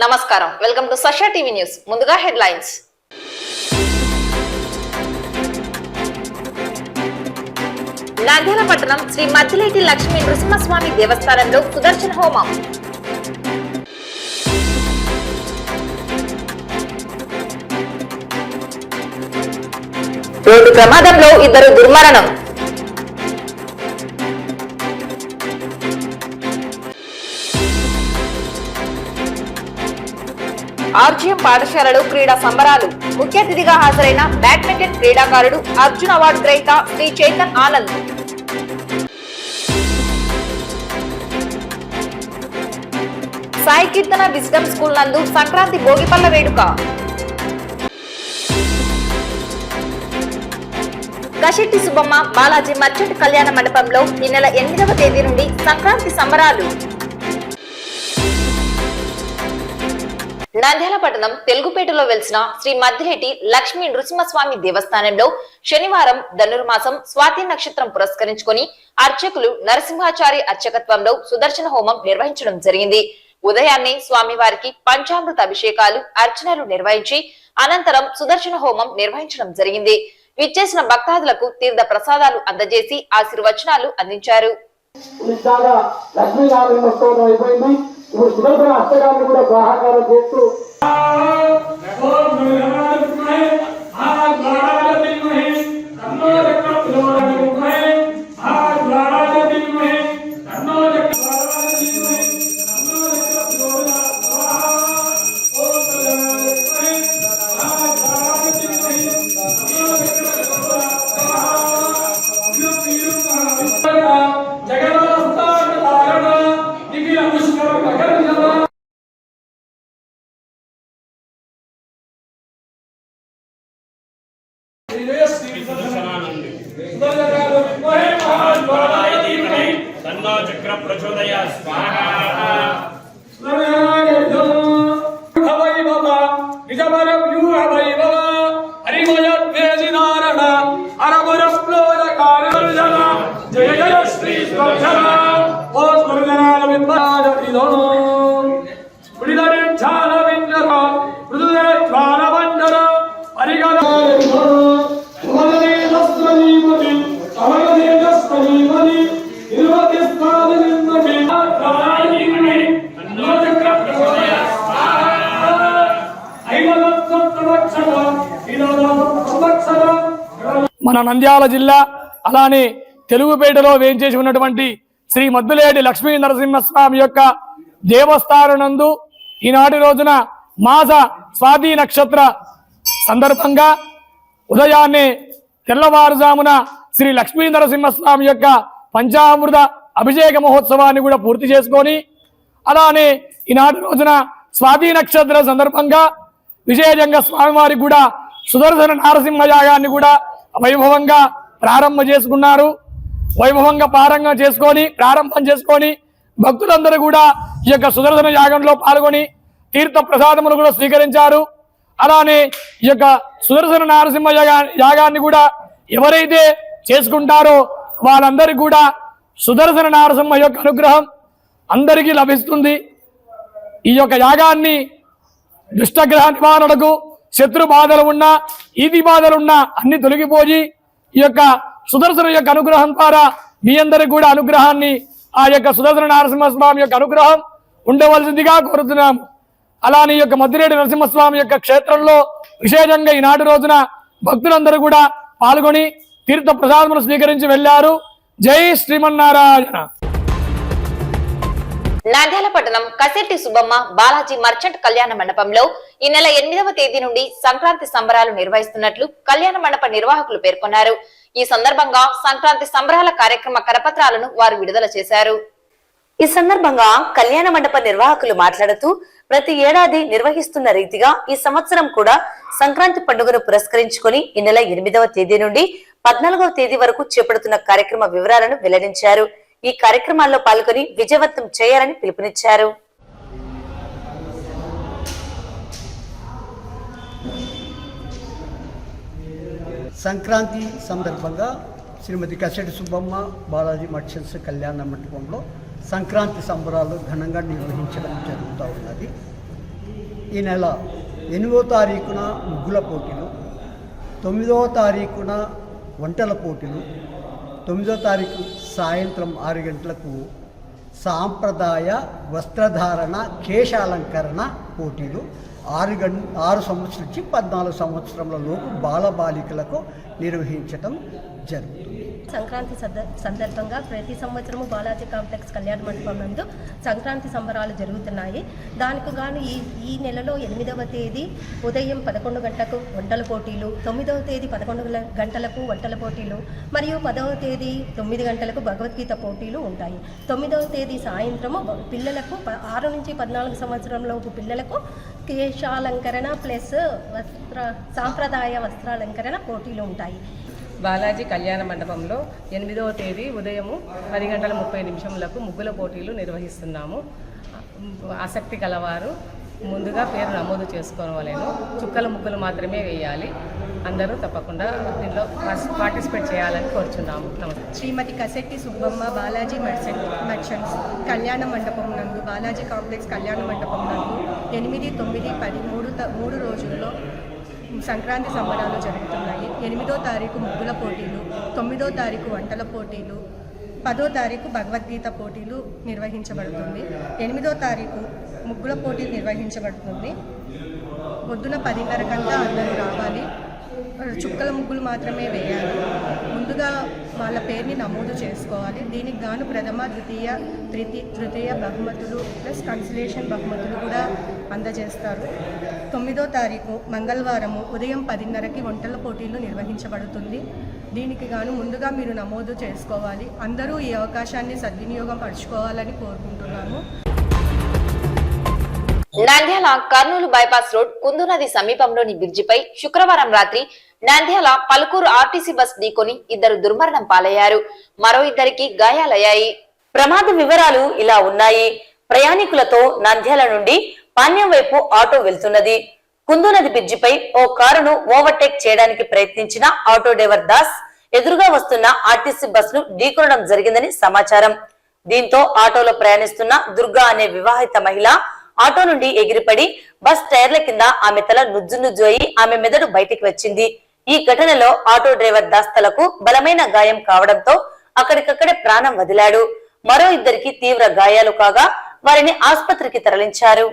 నమస్కారం, welcome to Sasha TV news. ముందుగా headlines. Nandyal పట్టణం శ్రీ మద్దిలేటి లక్ష్మీ నృసింహస్వామి దేవస్థానంలో సుదర్శన హోమం. రోడ్డు ప్రమాదంలో ఇద్దరు దుర్మరణం. ఆర్జీఎం పాఠశాలలో క్రీడా సంబరాలు. ముఖ్య అతిథిగా హాజరైన బ్యాడ్మింటన్ క్రీడాకారుడు అర్జున్ అవార్డు గ్రహీత శ్రీ చైతన్ ఆనంద్. సాయి కీర్తన విజ్డమ్ స్కూల్ నందు సంక్రాంతి భోగిపల్ల వేడుక. కశెట్టి సుబ్బమ్మ బాలాజీ మర్చెంట్ కళ్యాణ మండపంలో ఈ నెల 8వ తేదీ నుండి సంక్రాంతి సంబరాలు. నంద్యాల పట్టణం తెలుగుపేటలో వెలిసిన శ్రీ మద్దిలేటి లక్ష్మీ నృసింహస్వామి దేవస్థానంలో శనివారం ధనుర్మాసం స్వాతి నక్షత్రం పురస్కరించుకొని అర్చకులు నరసింహాచారి అర్చకత్వంలో సుదర్శన హోమం నిర్వహించడం జరిగింది. ఉదయాన్నే స్వామివారికి పంచామృత అభిషేకాలు, అర్చనలు నిర్వహించి అనంతరం సుదర్శన హోమం నిర్వహించడం జరిగింది. విచ్చేసిన భక్తాదులకు తీర్థ ప్రసాదాలు అందజేసి ఆశీర్వచనాలు అందించారు. ఇప్పుడు సుదర్శన హస్తకాలను కూడా సహాకారం చేస్తూ మన నంద్యాల జిల్లా అలానే తెలుగుపేటలో వేంచేసి ఉన్నటువంటి శ్రీ మద్దిలేటి లక్ష్మీ నరసింహస్వామి యొక్క దేవస్థానం నందు ఈనాటి రోజున మాస స్వాతి నక్షత్ర సందర్భంగా ఉదయాన్నే తెల్లవారుజామున శ్రీ లక్ష్మీ నరసింహస్వామి యొక్క పంచామృత అభిషేక మహోత్సవాన్ని కూడా పూర్తి చేసుకొని అలానే ఈనాటి రోజున స్వాతి నక్షత్ర సందర్భంగా విశేషంగా స్వామివారికి కూడా సుదర్శన నారసింహ యాగాన్ని కూడా వైభవంగా ప్రారంభం చేసుకొని భక్తులందరూ కూడా ఈ యొక్క సుదర్శన యాగంలో పాల్గొని తీర్థ ప్రసాదములు కూడా స్వీకరించారు. అలానే ఈ యొక్క సుదర్శన నారసింహ యాగాన్ని కూడా ఎవరైతే చేసుకుంటారో వాళ్ళందరికీ కూడా సుదర్శన నారసింహ యొక్క అనుగ్రహం అందరికీ లభిస్తుంది. ఈ యొక్క యాగాన్ని దుష్టగ్రహ నివారణకు, శత్రు బాధలు ఉన్నా, ఈది బాధలున్నా అన్ని తొలగిపోయి ఈ యొక్క సుదర్శన యొక్క అనుగ్రహం ద్వారా మీ అందరికి కూడా అనుగ్రహాన్ని, ఆ యొక్క సుదర్శన నరసింహస్వామి యొక్క అనుగ్రహం ఉండవలసిందిగా కోరుతున్నాము. అలానే ఈ యొక్క మద్దిలేటి నరసింహస్వామి యొక్క క్షేత్రంలో విశేషంగా ఈనాటి రోజున భక్తులందరూ కూడా పాల్గొని తీర్థ ప్రసాదములు స్వీకరించి వెళ్లారు. జై శ్రీమన్నారాయణ. నంద్యాల పట్టణం కశెట్టి సుబ్బమ్మ బాలాజీ మర్చెంట్ కళ్యాణ మండపంలో ఈ నెల 8వ తేదీ నుండి సంక్రాంతి సంబరాలు నిర్వహిస్తున్నట్లు కళ్యాణ మండప నిర్వాహకులు పేర్కొన్నారు. ఈ సందర్భంగా సంక్రాంతి సంబరాల కార్యక్రమ కరపత్రాలను వారు విడుదల చేశారు. ఈ సందర్భంగా కళ్యాణ మండప నిర్వాహకులు మాట్లాడుతూ ప్రతి ఏడాది నిర్వహిస్తున్న రీతిగా ఈ సంవత్సరం కూడా సంక్రాంతి పండుగను పురస్కరించుకొని ఈ నెల 8వ తేదీ నుండి 14వ తేదీ వరకు చేపడుతున్న కార్యక్రమ వివరాలను వెల్లడించారు. ఈ కార్యక్రమాల్లో పాల్గొని విజయవంతం చేయాలని పిలుపునిచ్చారు. సంక్రాంతి సందర్భంగా శ్రీమతి కశెట్టి సుబ్బమ్మ బాలాజీ మర్చెంట్స్ కళ్యాణ మండపంలో సంక్రాంతి సంబరాలు ఘనంగా నిర్వహించడం జరుగుతూ ఉన్నది. ఈ నెల 8వ తారీఖున ముగ్గుల పోటీలు, 9వ తారీఖున వంటల పోటీలు, 9వ తారీఖు సాయంత్రం 6 గంటలకు సాంప్రదాయ వస్త్రధారణ కేశాలంకరణ పోటీలు 6 సంవత్సరం నుంచి 14 సంవత్సరముల లోపు బాలబాలికలకు నిర్వహించటం జరుగుతుంది. సంక్రాంతి సందర్భంగా ప్రతి సంవత్సరము బాలాజీ కాంప్లెక్స్ కళ్యాణ మండపం నందు సంక్రాంతి సంబరాలు జరుగుతున్నాయి. దానికి గాను ఈ నెలలో 8వ తేదీ ఉదయం 11 గంటలకు వంటల పోటీలు, 9వ తేదీ 11 గంటలకు వంటల పోటీలు మరియు 10వ తేదీ 9 గంటలకు భగవద్గీత పోటీలు ఉంటాయి. 9వ తేదీ సాయంత్రము పిల్లలకు 6 నుంచి 14 సంవత్సరంలోపు పిల్లలకు కేశాలంకరణ ప్లస్ సాంప్రదాయ వస్త్రాలంకరణ పోటీలు ఉంటాయి. బాలాజీ కళ్యాణ మండపంలో 8వ తేదీ ఉదయము 10:30 ముగ్గుల పోటీలు నిర్వహిస్తున్నాము. ఆసక్తి కలవారు ముందుగా పేరు నమోదు చేసుకోవాలను. చుక్కల ముగ్గులు మాత్రమే వేయాలి. అందరూ తప్పకుండా దీనిలో పార్టిసిపేట్ చేయాలని కోరుచున్నాము. నమస్తే. శ్రీమతి కసెట్టి సుబ్బమ్మ బాలాజీ మర్చెంట్స్ కళ్యాణ మండపం నందు బాలాజీ కాంప్లెక్స్ కళ్యాణ మండపం నందు 8, 9, 10 మూడు రోజుల్లో సంక్రాంతి సంబరాలు జరుగుతున్నాయి. 8వ తారీఖు ముగ్గుల పోటీలు, 9వ తారీఖు వంటల పోటీలు, 10వ తారీఖు భగవద్గీత పోటీలు నిర్వహించబడుతుంది. 8వ తారీఖు ముగ్గుల పోటీలు నిర్వహించబడుతుంది. పొద్దున 10:30 కంతా అందరూ రావాలి. చుక్కల ముగ్గులు మాత్రమే వేయాలి. ముందుగా వాళ్ళ పేరుని నమోదు చేసుకోవాలి. దీనికి గాను ప్రథమ, ద్వితీయ, తృతీయ బహుమతులు ప్లస్ కన్సలేషన్ బహుమతులు కూడా అందజేస్తారు. 9వ తారీఖు మంగళవారము ఉదయం 10:30కి వంటల పోటీలు నిర్వహించబడుతుంది. దీనికి గాను ముందుగా మీరు నమోదు చేసుకోవాలి. అందరూ ఈ అవకాశాన్ని సద్వినియోగం పరుచుకోవాలని కోరుకుంటున్నాము. నంద్యాల కర్నూలు బైపాస్ రోడ్ కుందు నది సమీపంలోని బ్రిడ్జిపై శుక్రవారం రాత్రి నంద్యాల పలుకూరు ఆర్టీసీ బస్ ఢీకొని 2 దుర్మరణం పాలయ్యారు. మరో 2కి గాయాలయ్యాయి. ప్రమాద వివరాలు ఇలా ఉన్నాయి. ప్రయాణికులతో నంద్యాల నుండి పాణ్యం వైపు ఆటో వెళ్తున్నది. కుందు నది బ్రిడ్జిపై ఓ కారును ఓవర్టేక్ చేయడానికి ప్రయత్నించిన ఆటో డ్రైవర్ దాస్ ఎదురుగా వస్తున్న ఆర్టీసీ బస్ ను ఢీకొనడం జరిగిందని సమాచారం. దీంతో ఆటోలో ప్రయాణిస్తున్న దుర్గా అనే వివాహిత మహిళ ఆటో నుండి ఎగిరిపడి బస్ టైర్ల కింద ఆమె తల నుజ్జు అయి ఆమె మెదడు బయటికి వచ్చింది. ఈ ఘటనలో ఆటో డ్రైవర్ దాస్తలకు బలమైన గాయం కావడంతో అక్కడికక్కడే ప్రాణం వదిలాడు. మరో 2కి తీవ్ర గాయాలు కాగా వారిని ఆసుపత్రికి తరలించారు.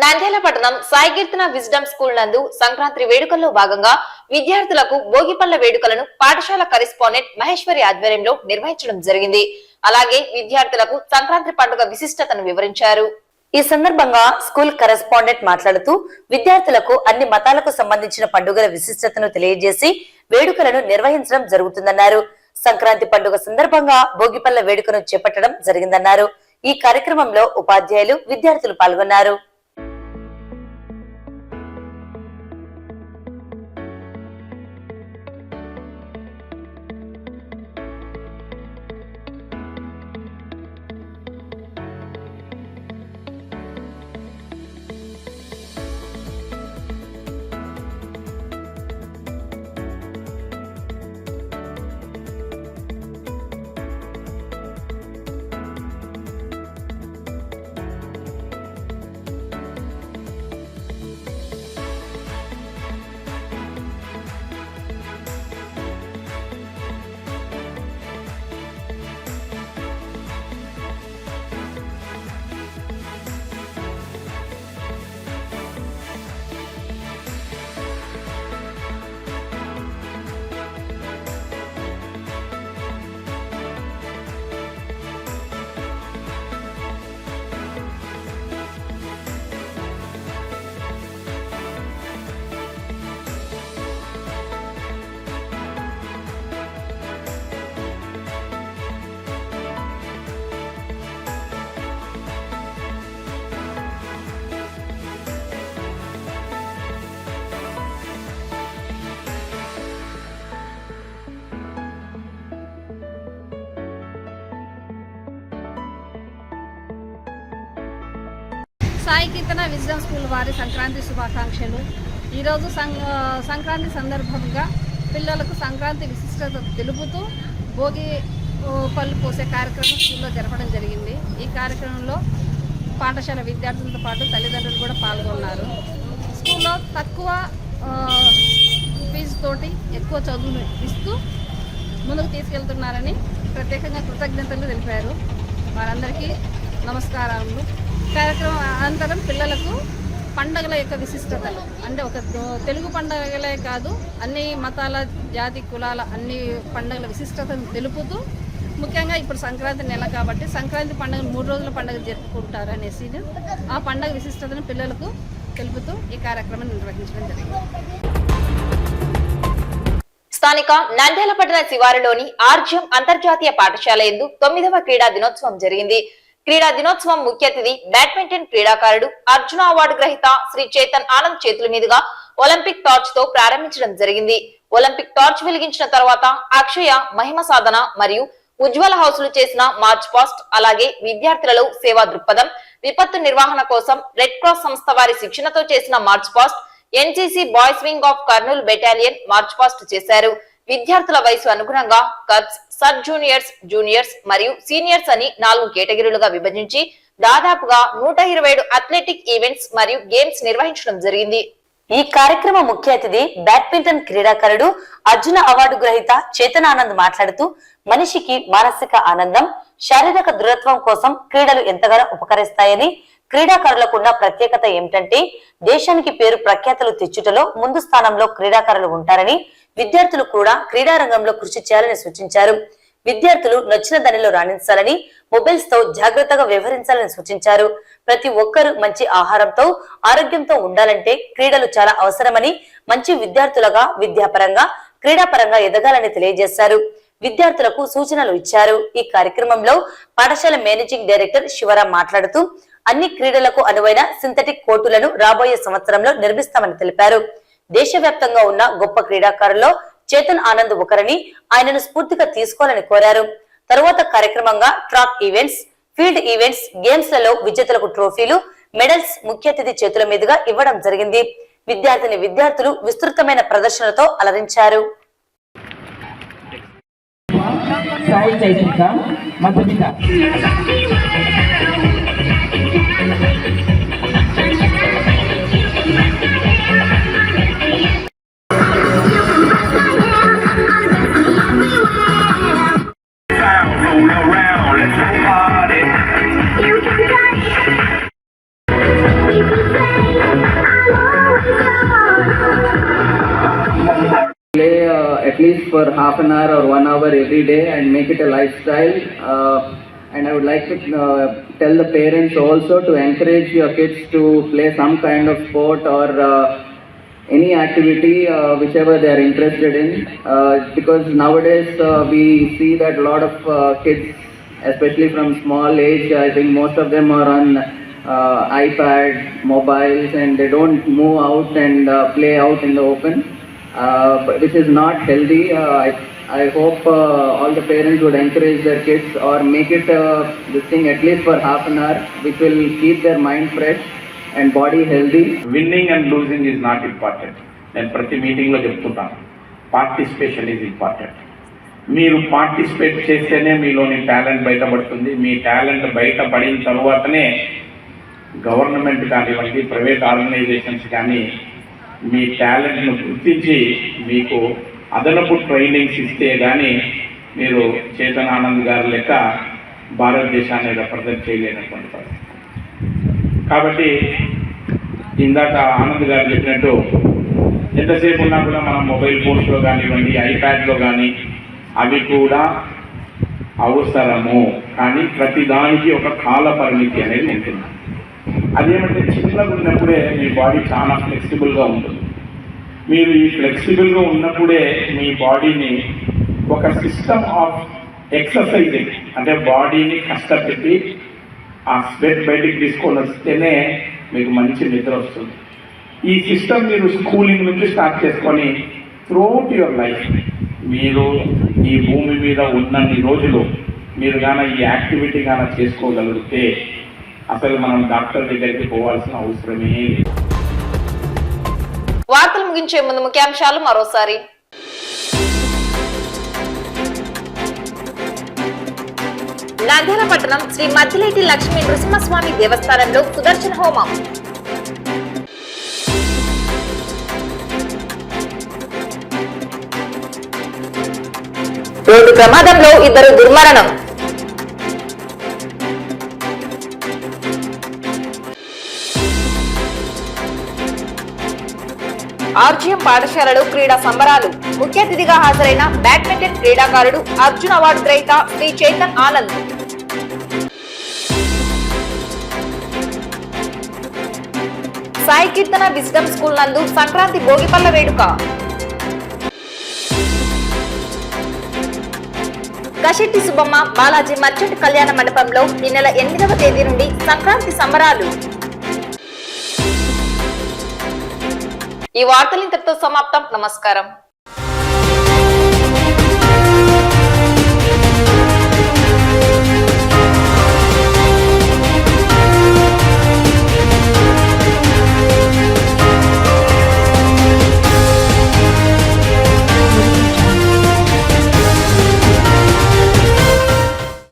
నంద్యాల పట్టణం సాయికీర్తన విజ్డమ్ స్కూల్ నందు సంక్రాంతి వేడుకల్లో భాగంగా విద్యార్థులకు భోగిపళ్ల వేడుకలను పాఠశాల కరెస్పాండెంట్ మహేశ్వరి ఆధ్వర్యంలో నిర్వహించడం జరిగింది. అలాగే విద్యార్థులకు సంక్రాంతి పండుగ విశిష్టతను వివరించారు. ఈ సందర్భంగా స్కూల్ కరెస్పాండెంట్ మాట్లాడుతూ విద్యార్థులకు అన్ని మతాలకు సంబంధించిన పండుగల విశిష్టతను తెలియజేసి వేడుకలను నిర్వహించడం జరుగుతుందన్నారు. సంక్రాంతి పండుగ సందర్భంగా భోగిపళ్ల వేడుకను చేపట్టడం జరిగిందన్నారు. ఈ కార్యక్రమంలో ఉపాధ్యాయులు, విద్యార్థులు పాల్గొన్నారు. సాయి కీర్తన విజ్డమ్ స్కూల్ వారి సంక్రాంతి శుభాకాంక్షలు. ఈరోజు సంక్రాంతి సందర్భంగా పిల్లలకు సంక్రాంతి విశిష్టత తెలుపుతూ భోగి పళ్ళు పోసే కార్యక్రమం స్కూల్లో జరపడం జరిగింది. ఈ కార్యక్రమంలో పాఠశాల విద్యార్థులతో పాటు తల్లిదండ్రులు కూడా పాల్గొన్నారు. స్కూల్లో తక్కువ ఫీజుతోటి ఎక్కువ చదువును ఇస్తూ ముందుకు తీసుకెళ్తున్నారని ప్రత్యేకంగా కృతజ్ఞతలు తెలిపారు. వారందరికీ నమస్కారాలు. కార్యక్రమం అనంతరం పిల్లలకు పండుగల యొక్క విశిష్టతలు అంటే ఒక తెలుగు పండుగలే కాదు, అన్ని మతాల జాతి కులాల అన్ని పండుగల విశిష్టతను తెలుపుతూ, ముఖ్యంగా ఇప్పుడు సంక్రాంతి నెల కాబట్టి సంక్రాంతి పండుగను 3 రోజుల పండుగ జరుపుకుంటారు అనేసి ఆ పండుగ విశిష్టతను పిల్లలకు తెలుపుతూ ఈ కార్యక్రమం నిర్వహించడం జరిగింది. స్థానిక నంద్యాల పట్టణ శివారులోని ఆర్జ్యం అంతర్జాతీయ పాఠశాల యందు 9వ క్రీడా దినోత్సవం జరిగింది. క్రీడా దినోత్సవం ముఖ్య అతిథి బ్యాడ్మింటన్ క్రీడాకారుడు అర్జున అవార్డు గ్రహీత శ్రీ చేతన్ ఆనంద్ చేతుల మీదుగా ఒలింపిక్ టార్చ్ తో ప్రారంభించడం జరిగింది. ఒలింపిక్ టార్చ్ వెలిగించిన తర్వాత అక్షయ, మహిమ సాధన మరియు ఉజ్వల హౌస్లు చేసిన మార్చ్ పాస్ట్, అలాగే విద్యార్థులలో సేవా దృక్పథం, విపత్తు నిర్వహణ కోసం రెడ్ క్రాస్ సంస్థ వారి శిక్షణతో చేసిన March past, NCC boys wing of Kurnool battalion March past చేశారు. విద్యార్థుల వయసు అనుగుణంగా కప్స్, సబ్ జూనియర్స్, జూనియర్స్ మరియు సీనియర్స్ అని 4 కేటగిరీలుగా విభజించి దాదాపుగా 127 అథ్లెటిక్ ఈవెంట్స్ మరియు గేమ్స్ నిర్వహించడం జరిగింది. ఈ కార్యక్రమ ముఖ్య అతిథి బ్యాడ్మింటన్ క్రీడాకారుడు అర్జున అవార్డు గ్రహీత చేతన్ ఆనంద్ మాట్లాడుతూ, మనిషికి మానసిక ఆనందం, శారీరక దృఢత్వం కోసం క్రీడలు ఎంతగానో ఉపకరిస్తాయని, క్రీడాకారులకు ఉన్న ప్రత్యేకత ఏమిటంటే దేశానికి పేరు ప్రఖ్యాతలు తెచ్చుటలో ముందు స్థానంలో క్రీడాకారులు ఉంటారని, విద్యార్థులు కూడా క్రీడా రంగంలో కృషి చేయాలని సూచించారు. విద్యార్థులు నచ్చిన దానిలో రాణించాలని, మొబైల్స్ తో జాగ్రత్తగా వ్యవహరించాలని సూచించారు. ప్రతి ఒక్కరూ మంచి ఆహారంతో, ఆరోగ్యంతో ఉండాలంటే క్రీడలు చాలా అవసరమని, మంచి విద్యార్థులుగా విద్యాపరంగా, క్రీడాపరంగా ఎదగాలని తెలియజేశారు. విద్యార్థులకు సూచనలు ఇచ్చారు. ఈ కార్యక్రమంలో పాఠశాల మేనేజింగ్ డైరెక్టర్ శివరాం మాట్లాడుతూ, అన్ని క్రీడలకు అనువైన సింథటిక్ కోర్టులను రాబోయే సంవత్సరంలో నిర్మిస్తామని తెలిపారు. దేశవ్యాప్తంగా ఉన్న గొప్ప క్రీడాకారుల్లో చేతన్ ఆనంద్ ఒకరని, ఆయనను స్ఫూర్తిగా తీసుకోవాలని కోరారు. తరువాత కార్యక్రమంగా track events, field events, games లలో విజేతలకు ట్రోఫీలు, మెడల్స్ ముఖ్య అతిథి చేతుల మీదుగా ఇవ్వడం జరిగింది. విద్యార్థులు విస్తృతమైన ప్రదర్శనలతో అలరించారు. Play at least for half an hour or 1 hour every day and make it a lifestyle. And I would like to tell the parents also to encourage your kids to play some kind of sport or any activity whichever they are interested in, because nowadays we see that a lot of kids, especially from small age, I think most of them are on iPad, mobiles, and they don't move out and play out in the open, which is not healthy. I hope all the parents would encourage their kids or make it this thing at least for half an hour, which will keep their mind fresh and body healthy. Winning and losing is not important. నేను ప్రతి మీటింగ్లో చెప్తుంటాను, participation is important. మీరు participate చేస్తేనే మీలోని talent బయటపడుతుంది. మీ talent బయటపడిన తరువాతనే గవర్నమెంట్ కానివ్వండి, ప్రైవేట్ ఆర్గనైజేషన్స్ కానీ మీ టాలెంట్ను గుర్తించి మీకు అదనపు ట్రైనింగ్స్ ఇస్తే కానీ మీరు చేతన్ ఆనంద్ గారి లెక్క భారతదేశాన్ని రిప్రజెంట్ చేయలేనటువంటి పరిస్థితి. కాబట్టి ఇందాక ఆనంద్ గారు చెప్పినట్టు ఎంతసేపు ఉన్నా కూడా మనం మొబైల్ ఫోన్స్లో కానివ్వండి, ఐప్యాడ్లో కానీ అవి కూడా అవసరము. కానీ ప్రతిదానికి ఒక కాల పరిమితి అనేది ఉంటుంది. అదేమంటే చిన్నగా ఉన్నప్పుడే మీ బాడీ చాలా ఫ్లెక్సిబుల్గా ఉంటుంది. మీరు ఈ ఫ్లెక్సిబుల్గా ఉన్నప్పుడే మీ బాడీని ఒక సిస్టమ్ ఆఫ్ ఎక్సర్సైజింగ్, అంటే బాడీని కష్టపెట్టి ఆ స్వెట్ బయటికి తీసుకొని వస్తేనే మీకు మంచి నిద్ర వస్తుంది. ఈ సిస్టమ్ మీరు స్కూలింగ్ నుంచి స్టార్ట్ చేసుకొని త్రూఅవుట్ యువర్ లైఫ్ మీరు ఈ భూమి మీద ఉన్నన్ని రోజులు మీరు కానీ ఈ యాక్టివిటీ కానీ చేసుకోగలిగితే అసలు మనం డాక్టర్ దగ్గరికి పోవాల్సిన అవసరమే లేదు. వార్తలు ముగించే ముందు ముఖ్యాంశాలు మరోసారి. నంద్యాల పట్టణం శ్రీ మద్దిలేటి లక్ష్మీ నృసింహస్వామి దేవస్థానంలో సుదర్శన హోమం. రోడ్డు ప్రమాదంలో 2 దుర్మరణం. ఆర్జీఎం పాఠశాలలో క్రీడా సంబరాలు. ముఖ్య అతిథిగా హాజరైన బ్యాడ్మింటన్ క్రీడాకారుడు అర్జున్ అవార్డు గ్రహీత శ్రీ చైతన్ ఆనంద్. సాయి కీర్తన విజ్డమ్ స్కూల్ నందు సంక్రాంతి భోగిపల్ల వేడుక. కశెట్టి సుబ్బమ్మ బాలాజీ మర్చెంట్ కళ్యాణ మండపంలో ఈ నెల 8వ తేదీ నుండి సంక్రాంతి సంబరాలు. ఈ వార్తలు ఇంతటితో సమాప్తం. నమస్కారం.